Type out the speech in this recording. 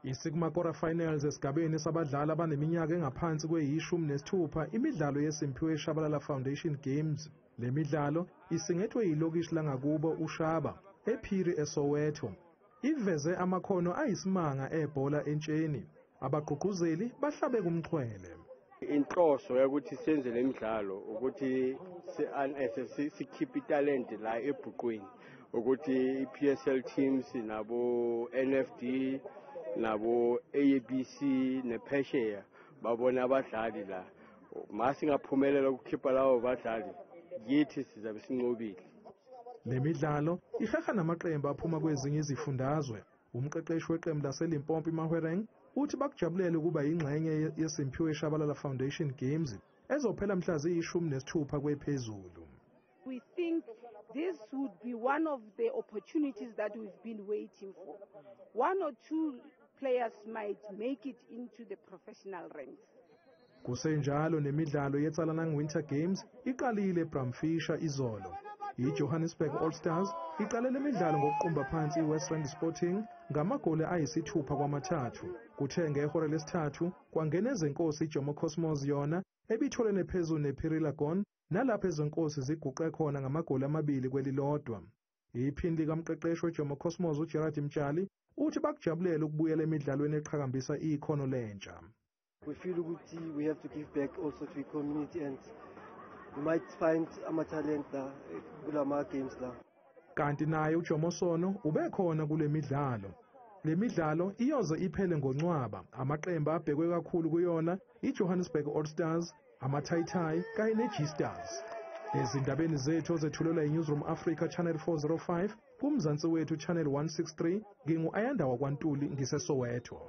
Quarter Finalse esigabeni sabadlali abaneminyaka engaphansi kwe-16 imidlalo yeSiphiwe Tshabalala Foundation Games. Le midlalo isingethwe yilokishi langakubo uShaba ePhiri eSoweto. Iveze amakhono ayisimanga ebhola entsheni. Abagqugquzeli bahlabe kumxhwele. Inhloso ukuthi senze lemidlalo ukuthi sikhiphe italent la ebhuqweni ukuthi iPSL teams nabo NFD nabo ABC nephesheya babona abadlali la masingaphumelela ukukhipha lawo badlali yithi sizabe sinqobile. Le midlalo iheha namaqembu aphuma kwezinye izifundazwe. Umqeqeshi weqembu laseLimpopo iMahwereng uthi bakujabulela ukuba ingxenye yeSiphiwe Tshabalala Foundation Games ezophela mhla ziyi-16 kwephezulu. We think this would be one of the opportunities that we've been waiting for. One or two players might make it into the professional ranks. Kusenjalo nemidlalo yeTsalanang Winter Games iqalile Braamfischerville izolo. IJohannesburg All Stars iqale lemidlalo ngokuqumba phansi iWestern Sporting ngamagoli ayisithupha-3. Kuthe ngehora lesithathu kwangena ezenkosi iJomo Cosmos yona ebitholene phezulu nePhiri nalapho ezenkosi ziguqe khona ngamagoli 2-1. Iphini likamqeqeshi weJomo Cosmos uGerard Mtshali uthi bakujabulela ukubuyela emidlalweni eqhakambisa ikhono lentsha. We feel we have to give back also to the community and we might find ama-talent kulama games la. Kanti naye uJomo Sono ubekhona kule midlalo. Le midlalo iyoze iphele ngoNcwaba. Amaqembu abhekwe kakhulu kuyona iJohannesburg All Stars, amaThaithai kanye neG-Stars. Ezindabeni zethu zethulelwa yiNewsroom Africa Channel 405 kumzansi wethu Channel 163 ngingu-Ayanda wakwaNtuli ngiseSoweto.